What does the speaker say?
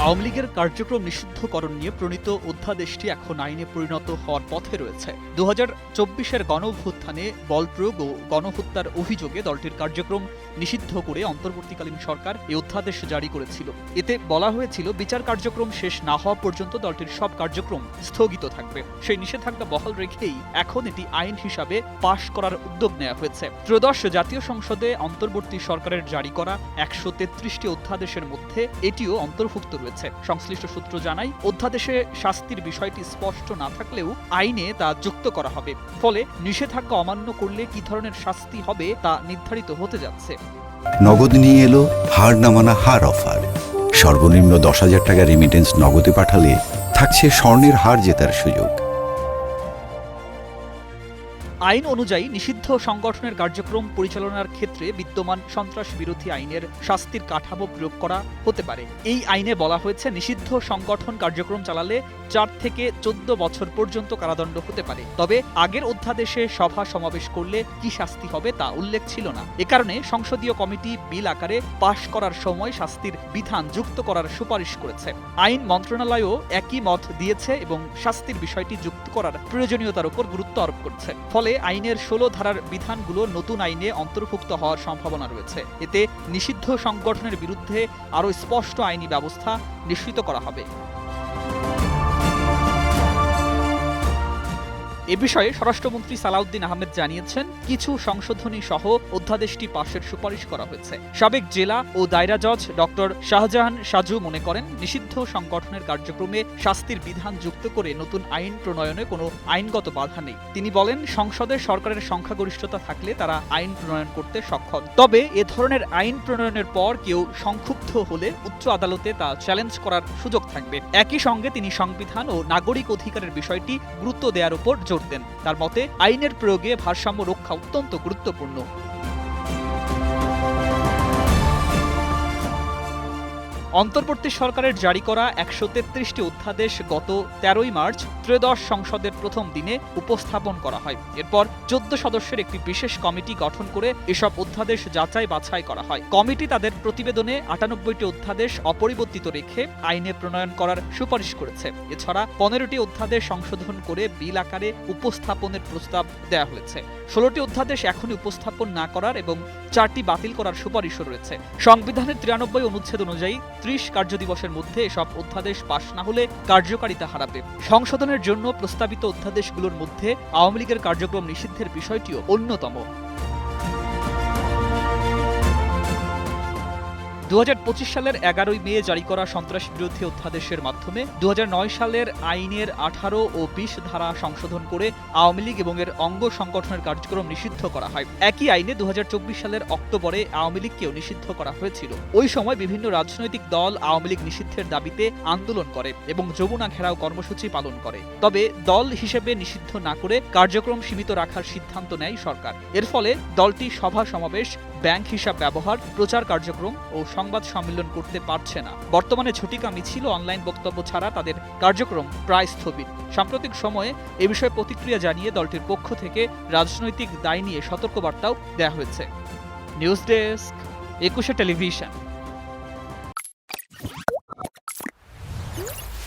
আওয়ামী লীগের কার্যক্রম নিষিদ্ধকরণ নিয়ে প্রণীত অধ্যাদেশটি এখন আইনে পরিণত হওয়ার পথে রয়েছে। 2024-এর গণঅভ্যুত্থানে বল প্রয়োগ ও গণহত্যার অভিযোগে দলটির কার্যক্রম নিষিদ্ধ করে অন্তর্বর্তীকালীন সরকার এই অধ্যাদেশ জারি করেছিল। এতে বলা হয়েছিল, বিচার কার্যক্রম শেষ না হওয়া পর্যন্ত দলটির সব কার্যক্রম স্থগিত থাকবে। সেই নিষেধাজ্ঞা বহাল রেখেই এখন এটি আইন হিসাবে পাশ করার উদ্যোগ নেওয়া হয়েছে। ত্রয়োদশ জাতীয় সংসদে অন্তর্বর্তী সরকারের জারি করা 133টি অধ্যাদেশের মধ্যে এটিও অন্তর্ভুক্ত রয়েছে। সংশ্লিষ্ট সূত্র জানায়, অধ্যাদেশে শাস্তির বিষয়টি স্পষ্ট না থাকলেও আইনে তা যুক্ত করা হবে। ফলে নিষেধাজ্ঞা অমান্য করলে কি ধরনের শাস্তি হবে তা নির্ধারিত হতে যাচ্ছে। নগদ নিয়ে এলো হার না মানা হার অফার। সর্বনিম্ন 10,000 টাকা রেমিটেন্স নগদে পাঠালে থাকছে স্বর্ণের হার জেতার সুযোগ। আইন অনুযায়ী নিষিদ্ধ সংগঠনের কার্যক্রম পরিচালনার ক্ষেত্রে বিদ্যমান সন্ত্রাস বিরোধী আইনের শাস্তির কাঠামো প্রয়োগ করা হতে পারে। এই আইনে বলা হয়েছে, নিষিদ্ধ সংগঠন কার্যক্রম চালালে 4 থেকে 14 বছর পর্যন্ত কারাদণ্ড হতে পারে। তবে আগের অধ্যাদেশে সভা সমাবেশ করলে কি শাস্তি হবে তা উল্লেখ ছিল না। এ কারণে সংসদীয় কমিটি বিল আকারে পাশ করার সময় শাস্তির বিধান যুক্ত করার সুপারিশ করেছে। আইন মন্ত্রণালয়ও একই মত দিয়েছে এবং শাস্তির বিষয়টি যুক্ত করার প্রয়োজনীয়তার উপর গুরুত্ব আরোপ করছে। ফলে আইনের 16 ধারার বিধানগুলো নতুন আইনে অন্তর্ভুক্ত হওয়ার সম্ভাবনা রয়েছে। এতে নিষিদ্ধ সংগঠনের বিরুদ্ধে আরও স্পষ্ট আইনি ব্যবস্থা নিশ্চিত করা হবে। এ বিষয়ে স্বরাষ্ট্রমন্ত্রী সালাউদ্দিন আহমেদ জানিয়েছেন, কিছু সংশোধনী সহ অধ্যাদেশটি পাশের সুপারিশ করা হয়েছে। সাবেক জেলা ও দায়রা জজ ডক্টর শাহজাহান সাজু মনে করেন, নিষিদ্ধ সংগঠনের কার্যক্রমে শাস্তির বিধান যুক্ত করে নতুন আইন প্রণয়নে কোনো আইনগত বাধা নেই। তিনি বলেন, সংসদে সরকারের সংখ্যাগরিষ্ঠতা থাকলে তারা আইন প্রণয়ন করতে সক্ষম। তবে এ ধরনের আইন প্রণয়নের পর কেউ সংক্ষুব্ধ হলে উচ্চ আদালতে তা চ্যালেঞ্জ করার সুযোগ থাকবে। একই সঙ্গে তিনি সংবিধান ও নাগরিক অধিকারের বিষয়টি গুরুত্ব দেওয়ার উপর জোর দেন। তার মতে, আইনের প্রয়োগে ভারসাম্য রক্ষা অত্যন্ত গুরুত্বপূর্ণ। অন্তর্বর্তী সরকারের জারি করা 133টি অধ্যাদেশ গত 13ই মার্চ ত্রয়োদশ সংসদের প্রথম দিনে উপস্থাপন করা হয়। এরপর 14 সদস্যের একটি বিশেষ কমিটি গঠন করে এসব অধ্যাদেশ যাচাই বাছাই করা হয়। কমিটি তাদের প্রতিবেদনে 98টি অধ্যাদেশ অপরিবর্তিত রেখে আইনে প্রণয়ন করার সুপারিশ করেছে। এছাড়া 15টি অধ্যাদেশ সংশোধন করে বিল আকারে উপস্থাপনের প্রস্তাব দেওয়া হয়েছে। 16টি অধ্যাদেশ এখনই উপস্থাপন না করার এবং 4টি বাতিল করার সুপারিশও রয়েছে। সংবিধানের 93 অনুচ্ছেদ অনুযায়ী 30 কার্যদিবসের মধ্যে এসব অধ্যাদেশ পাশ না হলে কার্যকারিতা হারাবে। সংশোধনের জন্য প্রস্তাবিত অধ্যাদেশগুলোর মধ্যে আওয়ামী লীগের কার্যক্রম নিষিদ্ধের বিষয়টিও অন্যতম। 2025 সালের 11ই মে জারি করা সন্ত্রাস বিরোধী অধ্যাদেশের মাধ্যমে 2009 সালের আইনের 18 ও 20 ধারা সংশোধন করে আওয়ামী লীগ এবং এর অঙ্গ সংগঠনের কার্যক্রম নিষিদ্ধ করা হয়। একই আইনে 2024 সালের অক্টোবরে আওয়ামী লীগকেও নিষিদ্ধ করা হয়েছিল। ওই সময় বিভিন্ন রাজনৈতিক দল আওয়ামী লীগ নিষিদ্ধের দাবিতে আন্দোলন করে এবং যমুনা ঘেরাও কর্মসূচি পালন করে। তবে দল হিসেবে নিষিদ্ধ না করে কার্যক্রম সীমিত রাখার সিদ্ধান্ত নেয় সরকার। এর ফলে দলটি সভা সমাবেশ, ব্যাংক হিসাব ব্যবহার, প্রচার কার্যক্রম ও সংবাদ সম্মেলন করতে পারছে না। বর্তমানে ঝটিকা মিছিল, অনলাইন বক্তব্য ছাড়া তাদের কার্যক্রম প্রায় স্থবির। সাম্প্রতিক সময়ে এ বিষয়ে প্রতিক্রিয়া জানিয়ে দলটির পক্ষ থেকে রাজনৈতিক দায় নিয়ে সতর্কবার্তাও দেওয়া হয়েছে। News desk, 21 television.